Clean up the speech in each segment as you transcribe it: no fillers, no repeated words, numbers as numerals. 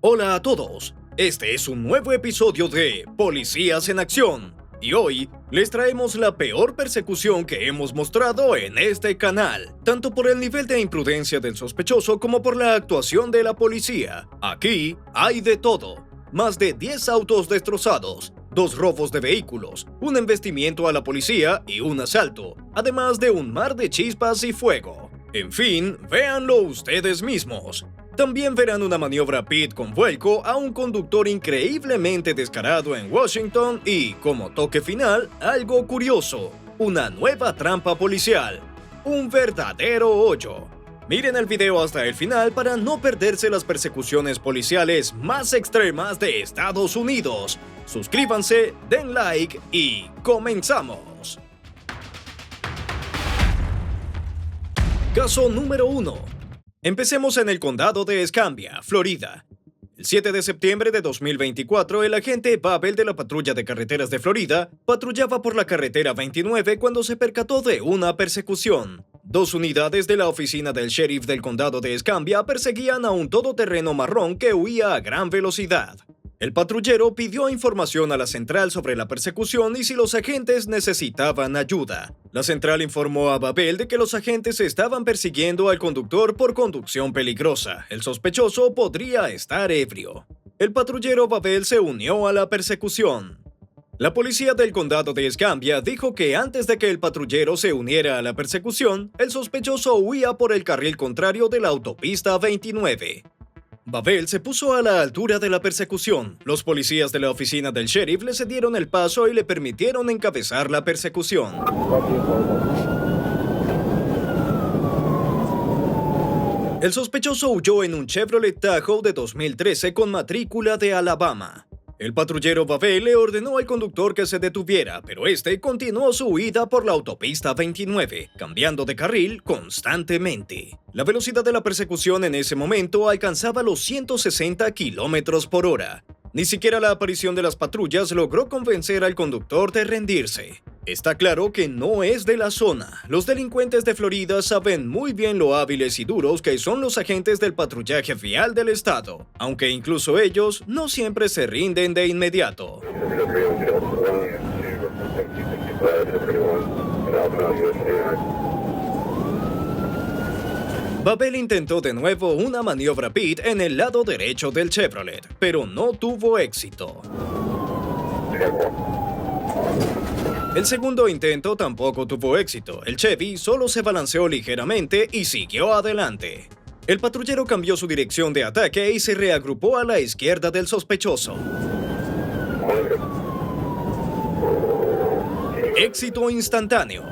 Hola a todos, este es un nuevo episodio de Policías en Acción y hoy les traemos la peor persecución que hemos mostrado en este canal, tanto por el nivel de imprudencia del sospechoso como por la actuación de la policía. Aquí hay de todo, más de 10 autos destrozados, 2 robos de vehículos, un embestimiento a la policía y un asalto, además de un mar de chispas y fuego. En fin, véanlo ustedes mismos. También verán una maniobra pit con vuelco a un conductor increíblemente descarado en Washington y, como toque final, algo curioso, una nueva trampa policial, un verdadero hoyo. Miren el video hasta el final para no perderse las persecuciones policiales más extremas de Estados Unidos. Suscríbanse, den like y comenzamos. Caso número 1. Empecemos en el condado de Escambia, Florida. El 7 de septiembre de 2024, el agente Babel de la Patrulla de Carreteras de Florida patrullaba por la carretera 29 cuando se percató de una persecución. 2 unidades de la oficina del sheriff del condado de Escambia perseguían a un todoterreno marrón que huía a gran velocidad. El patrullero pidió información a la central sobre la persecución y si los agentes necesitaban ayuda. La central informó a Babel de que los agentes estaban persiguiendo al conductor por conducción peligrosa. El sospechoso podría estar ebrio. El patrullero Babel se unió a la persecución. La policía del condado de Escambia dijo que antes de que el patrullero se uniera a la persecución, el sospechoso huía por el carril contrario de la autopista 29. Babel se puso a la altura de la persecución. Los policías de la oficina del sheriff le cedieron el paso y le permitieron encabezar la persecución. El sospechoso huyó en un Chevrolet Tahoe de 2013 con matrícula de Alabama. El patrullero Babel le ordenó al conductor que se detuviera, pero este continuó su huida por la autopista 29, cambiando de carril constantemente. La velocidad de la persecución en ese momento alcanzaba los 160 kilómetros por hora. Ni siquiera la aparición de las patrullas logró convencer al conductor de rendirse. Está claro que no es de la zona. Los delincuentes de Florida saben muy bien lo hábiles y duros que son los agentes del patrullaje vial del estado, aunque incluso ellos no siempre se rinden de inmediato. Babel intentó de nuevo una maniobra pit en el lado derecho del Chevrolet, pero no tuvo éxito. El segundo intento tampoco tuvo éxito. El Chevy solo se balanceó ligeramente y siguió adelante. El patrullero cambió su dirección de ataque y se reagrupó a la izquierda del sospechoso. Éxito instantáneo.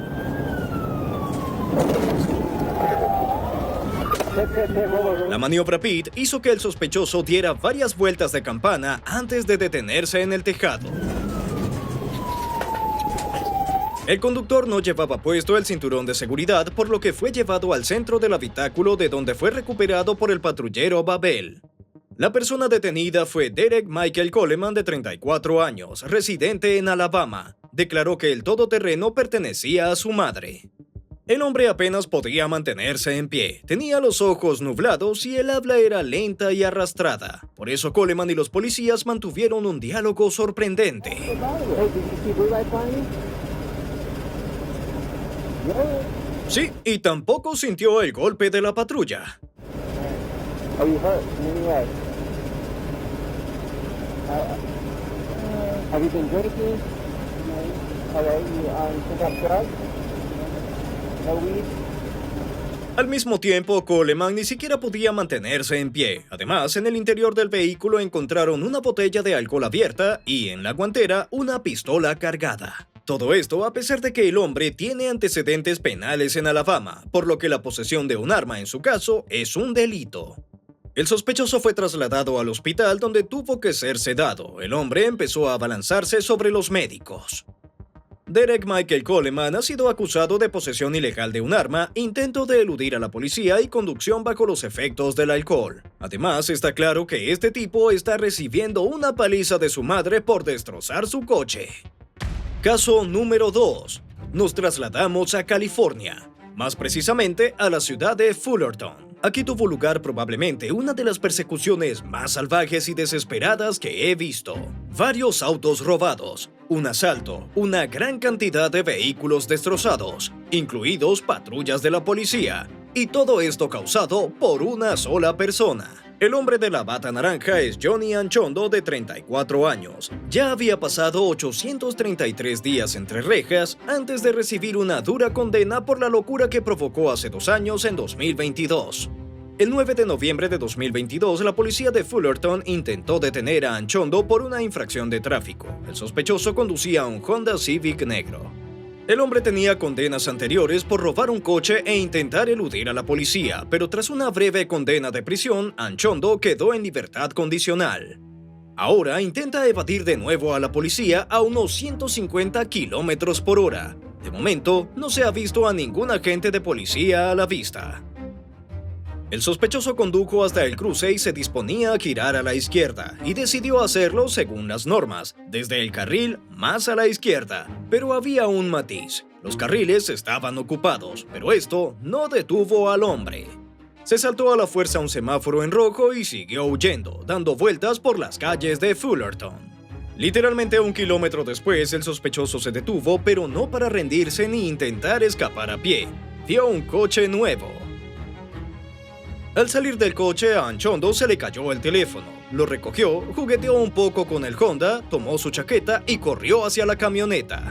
La maniobra pit hizo que el sospechoso diera varias vueltas de campana antes de detenerse en el tejado. El conductor no llevaba puesto el cinturón de seguridad, por lo que fue llevado al centro del habitáculo de donde fue recuperado por el patrullero Babel. La persona detenida fue Derek Michael Coleman, de 34 años, residente en Alabama. Declaró que el todoterreno pertenecía a su madre. El hombre apenas podía mantenerse en pie, tenía los ojos nublados y el habla era lenta y arrastrada. Por eso Coleman y los policías mantuvieron un diálogo sorprendente. Sí, y tampoco sintió el golpe de la patrulla. Al mismo tiempo, Coleman ni siquiera podía mantenerse en pie. Además, en el interior del vehículo encontraron una botella de alcohol abierta y en la guantera una pistola cargada. Todo esto a pesar de que el hombre tiene antecedentes penales en Alabama, por lo que la posesión de un arma en su caso es un delito. El sospechoso fue trasladado al hospital donde tuvo que ser sedado. El hombre empezó a abalanzarse sobre los médicos. Derek Michael Coleman ha sido acusado de posesión ilegal de un arma, intento de eludir a la policía y conducción bajo los efectos del alcohol. Además, está claro que este tipo está recibiendo una paliza de su madre por destrozar su coche. Caso número 2. Nos trasladamos a California, más precisamente a la ciudad de Fullerton. Aquí tuvo lugar probablemente una de las persecuciones más salvajes y desesperadas que he visto. Varios autos robados, un asalto, una gran cantidad de vehículos destrozados, incluidos patrullas de la policía, y todo esto causado por una sola persona. El hombre de la bata naranja es Johnny Anchondo, de 34 años. Ya había pasado 833 días entre rejas antes de recibir una dura condena por la locura que provocó hace 2 años, en 2022. El 9 de noviembre de 2022, la policía de Fullerton intentó detener a Anchondo por una infracción de tráfico. El sospechoso conducía un Honda Civic negro. El hombre tenía condenas anteriores por robar un coche e intentar eludir a la policía, pero tras una breve condena de prisión, Anchondo quedó en libertad condicional. Ahora intenta evadir de nuevo a la policía a unos 150 kilómetros por hora. De momento, no se ha visto a ningún agente de policía a la vista. El sospechoso condujo hasta el cruce y se disponía a girar a la izquierda, y decidió hacerlo según las normas, desde el carril más a la izquierda. Pero había un matiz: los carriles estaban ocupados, pero esto no detuvo al hombre. Se saltó a la fuerza un semáforo en rojo y siguió huyendo, dando vueltas por las calles de Fullerton. Literalmente 1 kilómetro después, el sospechoso se detuvo, pero no para rendirse ni intentar escapar a pie. Vio un coche nuevo. Al salir del coche, a Anchondo se le cayó el teléfono. Lo recogió, jugueteó un poco con el Honda, tomó su chaqueta y corrió hacia la camioneta.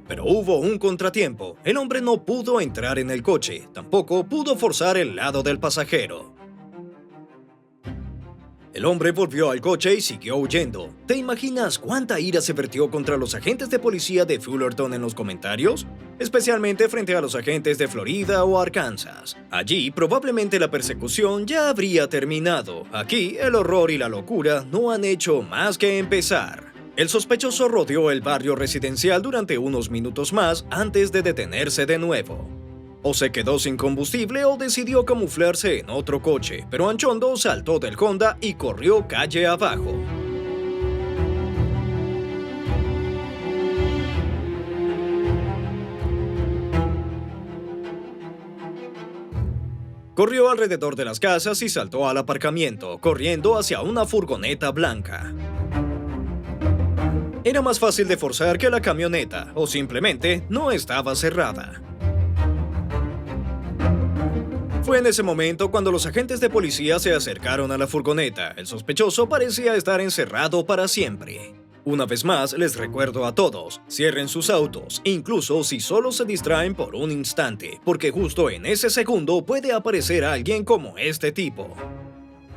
Pero hubo un contratiempo. El hombre no pudo entrar en el coche, tampoco pudo forzar el lado del pasajero. El hombre volvió al coche y siguió huyendo. ¿Te imaginas cuánta ira se vertió contra los agentes de policía de Fullerton en los comentarios? Especialmente frente a los agentes de Florida o Arkansas. Allí, probablemente la persecución ya habría terminado. Aquí, el horror y la locura no han hecho más que empezar. El sospechoso rodeó el barrio residencial durante unos minutos más antes de detenerse de nuevo. O se quedó sin combustible o decidió camuflarse en otro coche, pero Anchondo saltó del Honda y corrió calle abajo. Corrió alrededor de las casas y saltó al aparcamiento, corriendo hacia una furgoneta blanca. Era más fácil de forzar que la camioneta, o simplemente no estaba cerrada. Fue en ese momento cuando los agentes de policía se acercaron a la furgoneta. El sospechoso parecía estar encerrado para siempre. Una vez más, les recuerdo a todos: cierren sus autos, incluso si solo se distraen por un instante, porque justo en ese segundo puede aparecer alguien como este tipo.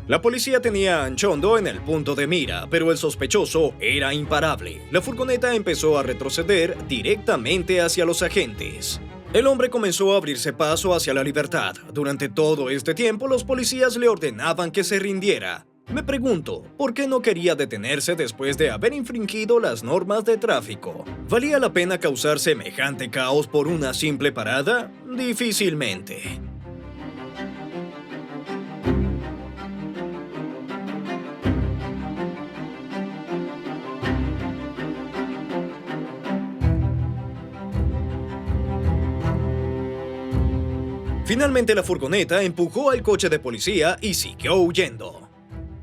La policía tenía a Anchondo en el punto de mira, pero el sospechoso era imparable. La furgoneta empezó a retroceder directamente hacia los agentes. El hombre comenzó a abrirse paso hacia la libertad. Durante todo este tiempo, los policías le ordenaban que se rindiera. Me pregunto, ¿por qué no quería detenerse después de haber infringido las normas de tráfico? ¿Valía la pena causar semejante caos por una simple parada? Difícilmente. Finalmente la furgoneta empujó al coche de policía y siguió huyendo.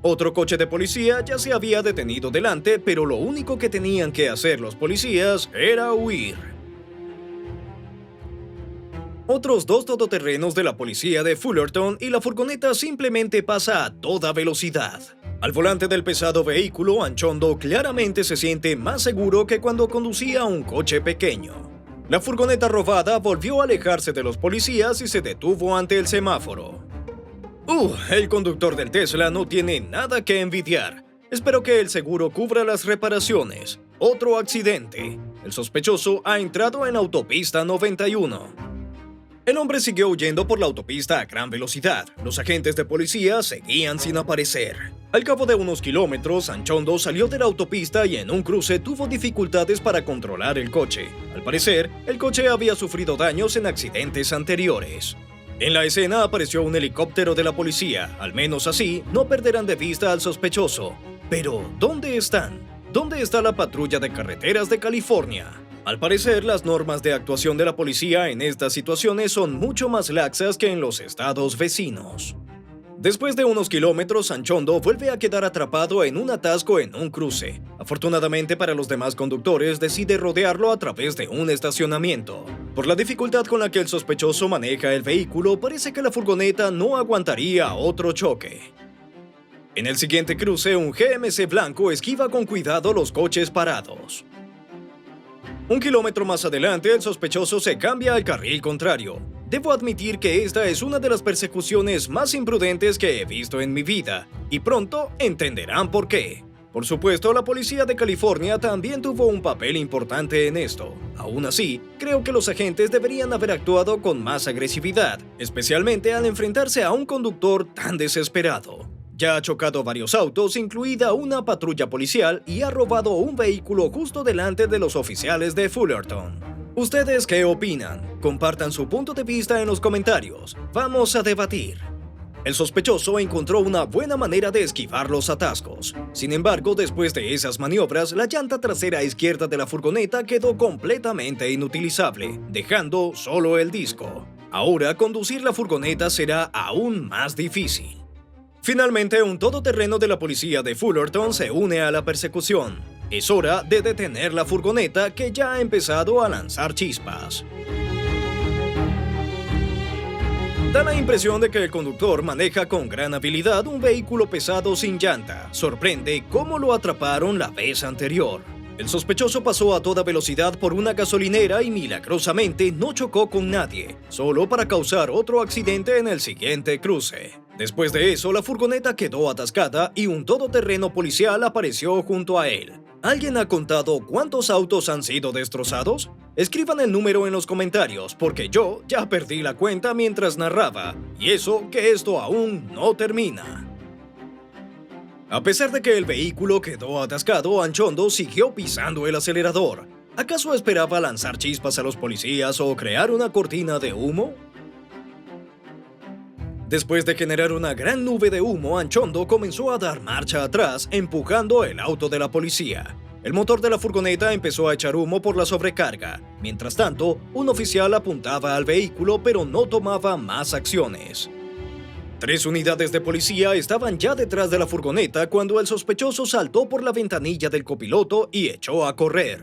Otro coche de policía ya se había detenido delante, pero lo único que tenían que hacer los policías era huir. Otros 2 todoterrenos de la policía de Fullerton y la furgoneta simplemente pasa a toda velocidad. Al volante del pesado vehículo, Anchondo claramente se siente más seguro que cuando conducía un coche pequeño. La furgoneta robada volvió a alejarse de los policías y se detuvo ante el semáforo. El conductor del Tesla no tiene nada que envidiar. Espero que el seguro cubra las reparaciones. Otro accidente. El sospechoso ha entrado en la autopista 91. El hombre siguió huyendo por la autopista a gran velocidad. Los agentes de policía seguían sin aparecer. Al cabo de unos kilómetros, Anchondo salió de la autopista y en un cruce tuvo dificultades para controlar el coche. Al parecer, el coche había sufrido daños en accidentes anteriores. En la escena apareció un helicóptero de la policía. Al menos así, no perderán de vista al sospechoso. Pero, ¿dónde están? ¿Dónde está la patrulla de carreteras de California? Al parecer, las normas de actuación de la policía en estas situaciones son mucho más laxas que en los estados vecinos. Después de unos kilómetros, Anchondo vuelve a quedar atrapado en un atasco en un cruce. Afortunadamente para los demás conductores, decide rodearlo a través de un estacionamiento. Por la dificultad con la que el sospechoso maneja el vehículo, parece que la furgoneta no aguantaría otro choque. En el siguiente cruce, un GMC blanco esquiva con cuidado los coches parados. Un kilómetro más adelante, el sospechoso se cambia al carril contrario. Debo admitir que esta es una de las persecuciones más imprudentes que he visto en mi vida, y pronto entenderán por qué. Por supuesto, la policía de California también tuvo un papel importante en esto. Aún así, creo que los agentes deberían haber actuado con más agresividad, especialmente al enfrentarse a un conductor tan desesperado. Ya ha chocado varios autos, incluida una patrulla policial, y ha robado un vehículo justo delante de los oficiales de Fullerton. ¿Ustedes qué opinan? Compartan su punto de vista en los comentarios. Vamos a debatir. El sospechoso encontró una buena manera de esquivar los atascos. Sin embargo, después de esas maniobras, la llanta trasera izquierda de la furgoneta quedó completamente inutilizable, dejando solo el disco. Ahora, conducir la furgoneta será aún más difícil. Finalmente, un todoterreno de la policía de Fullerton se une a la persecución. Es hora de detener la furgoneta que ya ha empezado a lanzar chispas. Da la impresión de que el conductor maneja con gran habilidad un vehículo pesado sin llanta. Sorprende cómo lo atraparon la vez anterior. El sospechoso pasó a toda velocidad por una gasolinera y milagrosamente no chocó con nadie, solo para causar otro accidente en el siguiente cruce. Después de eso, la furgoneta quedó atascada y un todoterreno policial apareció junto a él. ¿Alguien ha contado cuántos autos han sido destrozados? Escriban el número en los comentarios, porque yo ya perdí la cuenta mientras narraba, y eso que esto aún no termina. A pesar de que el vehículo quedó atascado, Anchondo siguió pisando el acelerador. ¿Acaso esperaba lanzar chispas a los policías o crear una cortina de humo? Después de generar una gran nube de humo, Anchondo comenzó a dar marcha atrás, empujando el auto de la policía. El motor de la furgoneta empezó a echar humo por la sobrecarga. Mientras tanto, un oficial apuntaba al vehículo, pero no tomaba más acciones. 3 unidades de policía estaban ya detrás de la furgoneta cuando el sospechoso saltó por la ventanilla del copiloto y echó a correr.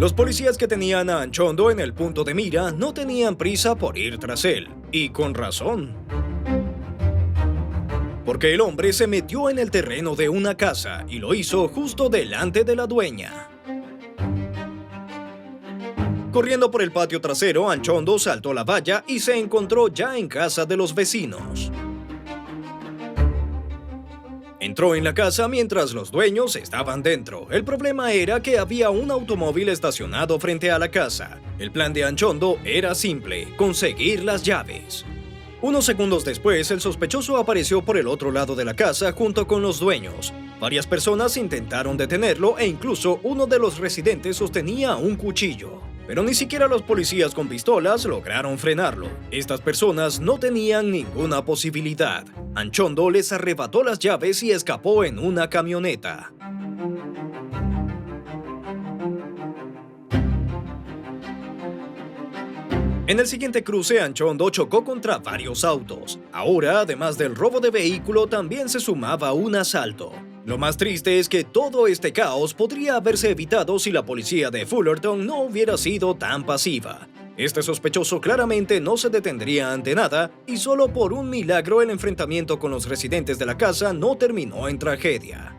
Los policías que tenían a Anchondo en el punto de mira no tenían prisa por ir tras él, y con razón. Porque el hombre se metió en el terreno de una casa y lo hizo justo delante de la dueña. Corriendo por el patio trasero, Anchondo saltó la valla y se encontró ya en casa de los vecinos. Entró en la casa mientras los dueños estaban dentro. El problema era que había un automóvil estacionado frente a la casa. El plan de Anchondo era simple: conseguir las llaves. Unos segundos después, el sospechoso apareció por el otro lado de la casa junto con los dueños. Varias personas intentaron detenerlo e incluso uno de los residentes sostenía un cuchillo. Pero ni siquiera los policías con pistolas lograron frenarlo. Estas personas no tenían ninguna posibilidad. Anchondo les arrebató las llaves y escapó en una camioneta. En el siguiente cruce, Anchondo chocó contra varios autos. Ahora, además del robo de vehículo, también se sumaba un asalto. Lo más triste es que todo este caos podría haberse evitado si la policía de Fullerton no hubiera sido tan pasiva. Este sospechoso claramente no se detendría ante nada y solo por un milagro el enfrentamiento con los residentes de la casa no terminó en tragedia.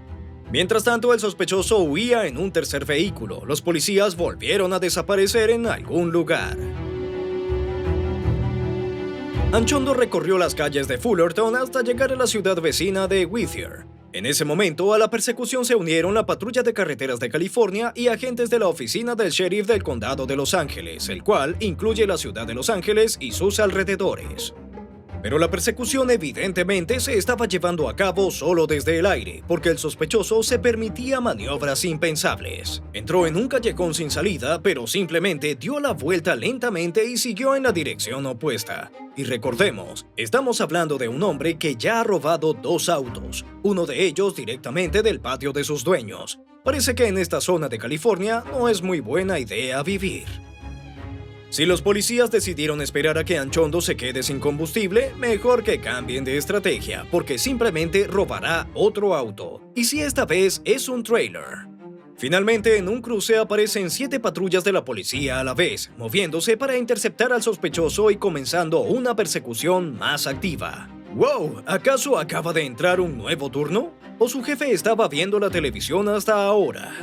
Mientras tanto, el sospechoso huía en un tercer vehículo. Los policías volvieron a desaparecer en algún lugar. Anchondo recorrió las calles de Fullerton hasta llegar a la ciudad vecina de Whittier. En ese momento, a la persecución se unieron la Patrulla de Carreteras de California y agentes de la oficina del sheriff del condado de Los Ángeles, el cual incluye la ciudad de Los Ángeles y sus alrededores. Pero la persecución evidentemente se estaba llevando a cabo solo desde el aire, porque el sospechoso se permitía maniobras impensables. Entró en un callejón sin salida, pero simplemente dio la vuelta lentamente y siguió en la dirección opuesta. Y recordemos, estamos hablando de un hombre que ya ha robado 2 autos, uno de ellos directamente del patio de sus dueños. Parece que en esta zona de California no es muy buena idea vivir. Si los policías decidieron esperar a que Anchondo se quede sin combustible, mejor que cambien de estrategia, porque simplemente robará otro auto. Y si esta vez es un trailer. Finalmente, en un cruce aparecen 7 patrullas de la policía a la vez, moviéndose para interceptar al sospechoso y comenzando una persecución más activa. ¡Wow! ¿Acaso acaba de entrar un nuevo turno? ¿O su jefe estaba viendo la televisión hasta ahora?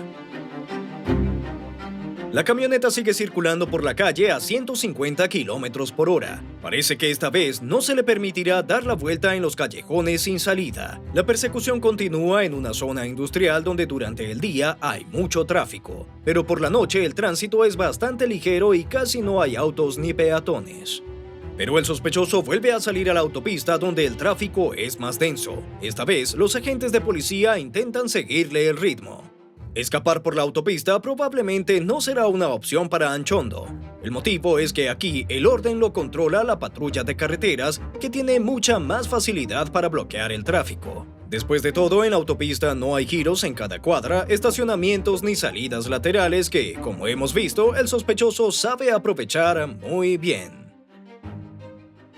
La camioneta sigue circulando por la calle a 150 kilómetros por hora. Parece que esta vez no se le permitirá dar la vuelta en los callejones sin salida. La persecución continúa en una zona industrial donde durante el día hay mucho tráfico, pero por la noche el tránsito es bastante ligero y casi no hay autos ni peatones. Pero el sospechoso vuelve a salir a la autopista donde el tráfico es más denso. Esta vez, los agentes de policía intentan seguirle el ritmo. Escapar por la autopista probablemente no será una opción para Anchondo. El motivo es que aquí el orden lo controla la patrulla de carreteras, que tiene mucha más facilidad para bloquear el tráfico. Después de todo, en la autopista no hay giros en cada cuadra, estacionamientos ni salidas laterales que, como hemos visto, el sospechoso sabe aprovechar muy bien.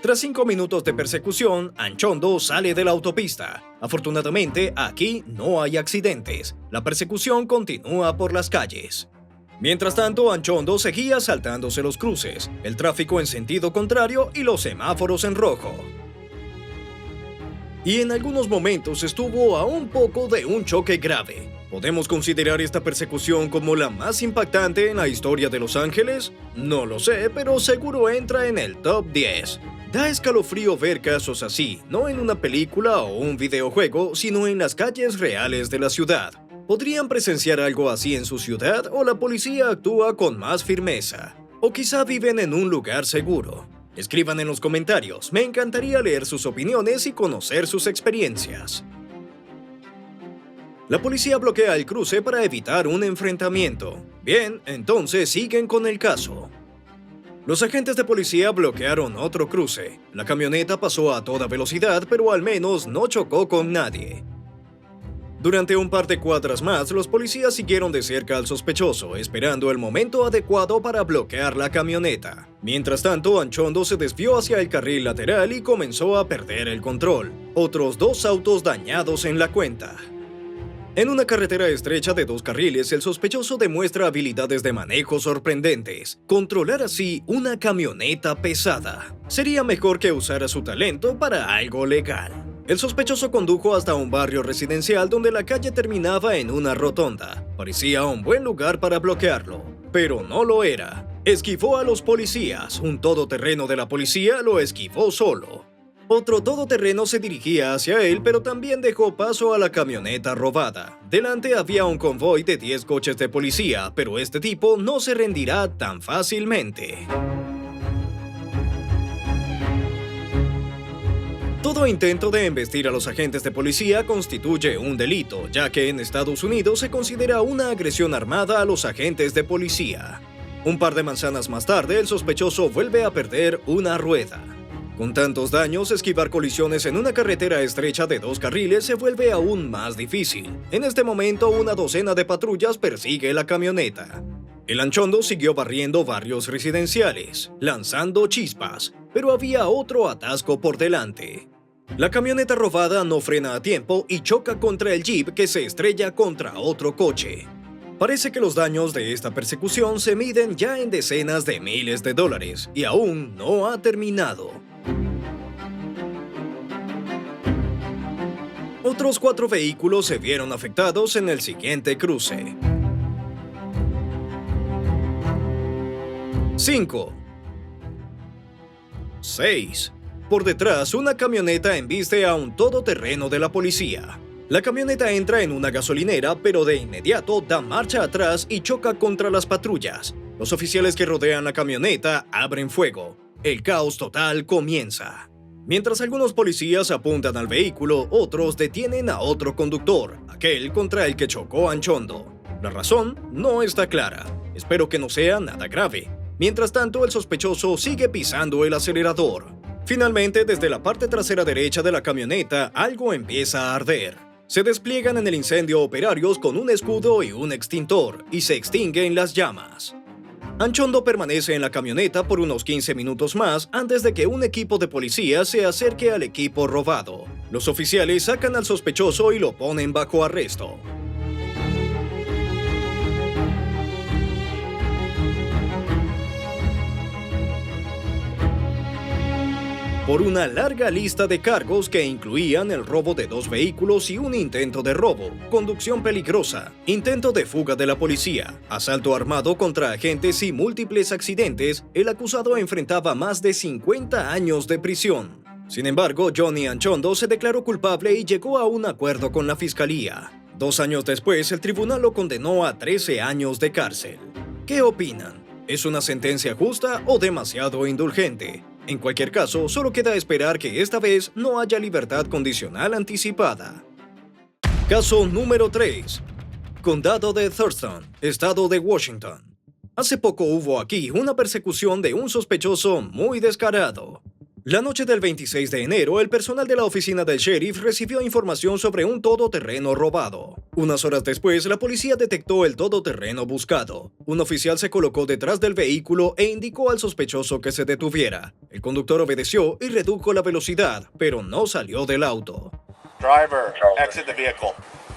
Tras 5 minutos de persecución, Anchondo sale de la autopista. Afortunadamente, aquí no hay accidentes. La persecución continúa por las calles. Mientras tanto, Anchondo seguía saltándose los cruces, el tráfico en sentido contrario y los semáforos en rojo. Y en algunos momentos estuvo a un poco de un choque grave. ¿Podemos considerar esta persecución como la más impactante en la historia de Los Ángeles? No lo sé, pero seguro entra en el top 10. Da escalofrío ver casos así, no en una película o un videojuego, sino en las calles reales de la ciudad. ¿Podrían presenciar algo así en su ciudad o la policía actúa con más firmeza? ¿O quizá viven en un lugar seguro? Escriban en los comentarios, me encantaría leer sus opiniones y conocer sus experiencias. La policía bloquea el cruce para evitar un enfrentamiento. Bien, entonces siguen con el caso. Los agentes de policía bloquearon otro cruce. La camioneta pasó a toda velocidad, pero al menos no chocó con nadie. Durante un par de cuadras más, los policías siguieron de cerca al sospechoso, esperando el momento adecuado para bloquear la camioneta. Mientras tanto, Anchondo se desvió hacia el carril lateral y comenzó a perder el control. Otros 2 autos dañados en la cuenta. En una carretera estrecha de 2 carriles, el sospechoso demuestra habilidades de manejo sorprendentes. Controlar así una camioneta pesada. Sería mejor que usara su talento para algo legal. El sospechoso condujo hasta un barrio residencial donde la calle terminaba en una rotonda. Parecía un buen lugar para bloquearlo, pero no lo era. Esquivó a los policías. Un todoterreno de la policía lo esquivó solo. Otro todoterreno se dirigía hacia él, pero también dejó paso a la camioneta robada. Delante había un convoy de 10 coches de policía, pero este tipo no se rendirá tan fácilmente. Todo intento de embestir a los agentes de policía constituye un delito, ya que en Estados Unidos se considera una agresión armada a los agentes de policía. Un par de manzanas más tarde, el sospechoso vuelve a perder una rueda. Con tantos daños, esquivar colisiones en una carretera estrecha de 2 carriles se vuelve aún más difícil. En este momento, una docena de patrullas persigue la camioneta. El Anchondo siguió barriendo barrios residenciales, lanzando chispas, pero había otro atasco por delante. La camioneta robada no frena a tiempo y choca contra el jeep que se estrella contra otro coche. Parece que los daños de esta persecución se miden ya en decenas de miles de dólares y aún no ha terminado. Otros 4 vehículos se vieron afectados en el siguiente cruce. 5. 6. Por detrás, una camioneta embiste a un todoterreno de la policía. La camioneta entra en una gasolinera, pero de inmediato da marcha atrás y choca contra las patrullas. Los oficiales que rodean la camioneta abren fuego. El caos total comienza. Mientras algunos policías apuntan al vehículo, otros detienen a otro conductor, aquel contra el que chocó Anchondo. La razón no está clara. Espero que no sea nada grave. Mientras tanto, el sospechoso sigue pisando el acelerador. Finalmente, desde la parte trasera derecha de la camioneta, algo empieza a arder. Se despliegan en el incendio operarios con un escudo y un extintor y se extinguen las llamas. Anchondo permanece en la camioneta por unos 15 minutos más antes de que un equipo de policía se acerque al equipo robado. Los oficiales sacan al sospechoso y lo ponen bajo arresto. Por una larga lista de cargos que incluían el robo de 2 vehículos y un intento de robo, conducción peligrosa, intento de fuga de la policía, asalto armado contra agentes y múltiples accidentes, el acusado enfrentaba más de 50 años de prisión. Sin embargo, Johnny Anchondo se declaró culpable y llegó a un acuerdo con la fiscalía. 2 años después, el tribunal lo condenó a 13 años de cárcel. ¿Qué opinan? ¿Es una sentencia justa o demasiado indulgente? En cualquier caso, solo queda esperar que esta vez no haya libertad condicional anticipada. Caso número 3. Condado de Thurston, estado de Washington. Hace poco hubo aquí una persecución de un sospechoso muy descarado. La noche del 26 de enero, el personal de la oficina del sheriff recibió información sobre un todoterreno robado. Unas horas después, la policía detectó el todoterreno buscado. Un oficial se colocó detrás del vehículo e indicó al sospechoso que se detuviera. El conductor obedeció y redujo la velocidad, pero no salió del auto. Driver, exit the vehicle.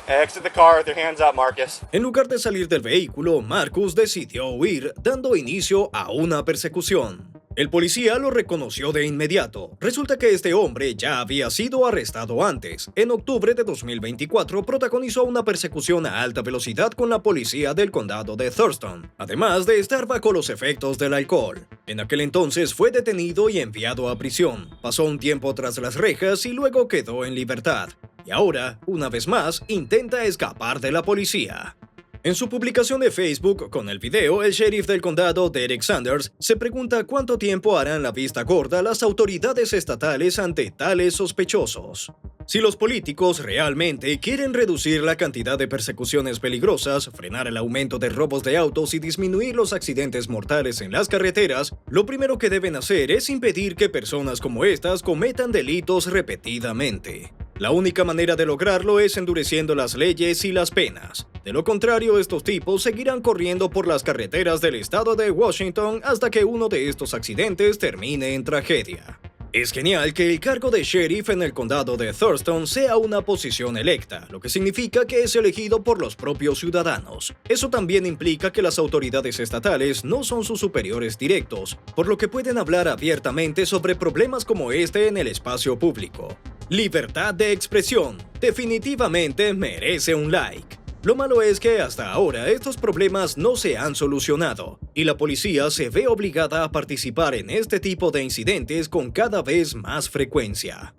Exit the car with your hands up, Marcus. En lugar de salir del vehículo, Marcus decidió huir, dando inicio a una persecución. El policía lo reconoció de inmediato. Resulta que este hombre ya había sido arrestado antes. En octubre de 2024 protagonizó una persecución a alta velocidad con la policía del condado de Thurston, además de estar bajo los efectos del alcohol. En aquel entonces fue detenido y enviado a prisión. Pasó un tiempo tras las rejas y luego quedó en libertad. Y ahora, una vez más, intenta escapar de la policía. En su publicación de Facebook con el video, el sheriff del condado, Derek Sanders, se pregunta cuánto tiempo harán la vista gorda las autoridades estatales ante tales sospechosos. Si los políticos realmente quieren reducir la cantidad de persecuciones peligrosas, frenar el aumento de robos de autos y disminuir los accidentes mortales en las carreteras, lo primero que deben hacer es impedir que personas como estas cometan delitos repetidamente. La única manera de lograrlo es endureciendo las leyes y las penas. De lo contrario, estos tipos seguirán corriendo por las carreteras del estado de Washington hasta que uno de estos accidentes termine en tragedia. Es genial que el cargo de sheriff en el condado de Thurston sea una posición electa, lo que significa que es elegido por los propios ciudadanos. Eso también implica que las autoridades estatales no son sus superiores directos, por lo que pueden hablar abiertamente sobre problemas como este en el espacio público. Libertad de expresión. Definitivamente merece un like. Lo malo es que hasta ahora estos problemas no se han solucionado, y la policía se ve obligada a participar en este tipo de incidentes con cada vez más frecuencia.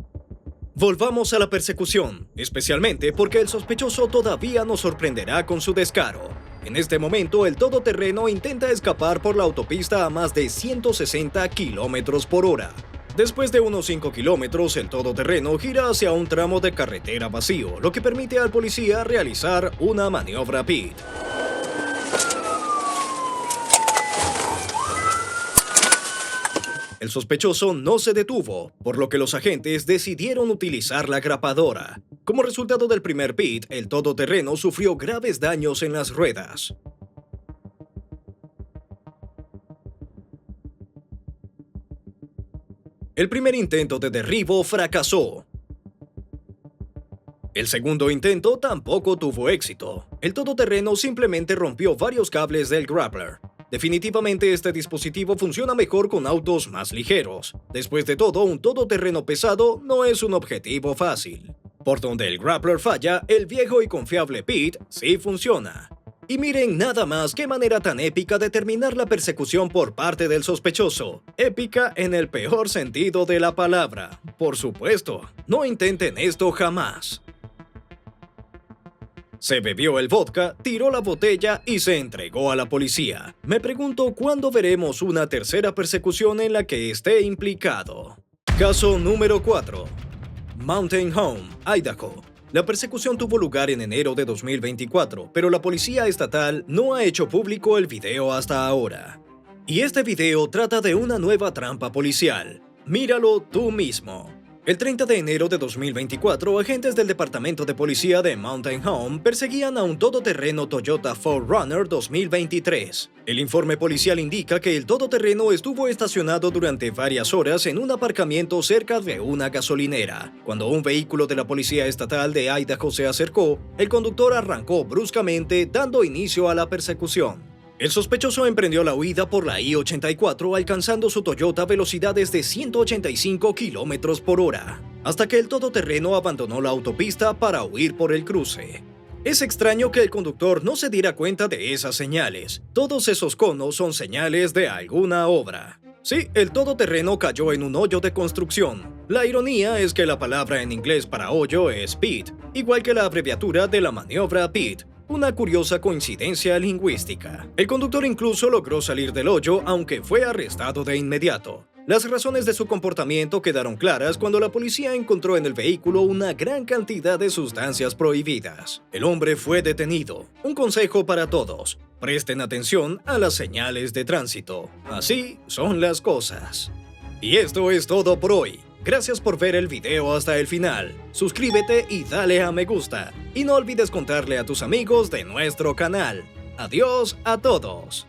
Volvamos a la persecución, especialmente porque el sospechoso todavía nos sorprenderá con su descaro. En este momento, el todoterreno intenta escapar por la autopista a más de 160 km/h. Después de unos 5 kilómetros, el todoterreno gira hacia un tramo de carretera vacío, lo que permite al policía realizar una maniobra pit. El sospechoso no se detuvo, por lo que los agentes decidieron utilizar la grapadora. Como resultado del primer pit, el todoterreno sufrió graves daños en las ruedas. El primer intento de derribo fracasó. El segundo intento tampoco tuvo éxito. El todoterreno simplemente rompió varios cables del grappler. Definitivamente este dispositivo funciona mejor con autos más ligeros. Después de todo, un todoterreno pesado no es un objetivo fácil. Por donde el grappler falla, el viejo y confiable Pete sí funciona. Y miren nada más qué manera tan épica de terminar la persecución por parte del sospechoso. Épica en el peor sentido de la palabra. Por supuesto, no intenten esto jamás. Se bebió el vodka, tiró la botella y se entregó a la policía. Me pregunto cuándo veremos una tercera persecución en la que esté implicado. Caso número 4. Mountain Home, Idaho. La persecución tuvo lugar en enero de 2024, pero la policía estatal no ha hecho público el video hasta ahora. Y este video trata de una nueva trampa policial. Míralo tú mismo. El 30 de enero de 2024, agentes del Departamento de Policía de Mountain Home perseguían a un todoterreno Toyota 4Runner 2023. El informe policial indica que el todoterreno estuvo estacionado durante varias horas en un aparcamiento cerca de una gasolinera. Cuando un vehículo de la Policía Estatal de Idaho se acercó, el conductor arrancó bruscamente, dando inicio a la persecución. El sospechoso emprendió la huida por la I-84 alcanzando su Toyota a velocidades de 185 km por hora, hasta que el todoterreno abandonó la autopista para huir por el cruce. Es extraño que el conductor no se diera cuenta de esas señales. Todos esos conos son señales de alguna obra. Sí, el todoterreno cayó en un hoyo de construcción. La ironía es que la palabra en inglés para hoyo es pit, igual que la abreviatura de la maniobra PIT. Una curiosa coincidencia lingüística. El conductor incluso logró salir del hoyo, aunque fue arrestado de inmediato. Las razones de su comportamiento quedaron claras cuando la policía encontró en el vehículo una gran cantidad de sustancias prohibidas. El hombre fue detenido. Un consejo para todos: presten atención a las señales de tránsito. Así son las cosas. Y esto es todo por hoy. Gracias por ver el video hasta el final. Suscríbete y dale a me gusta. Y no olvides contarle a tus amigos de nuestro canal. Adiós a todos.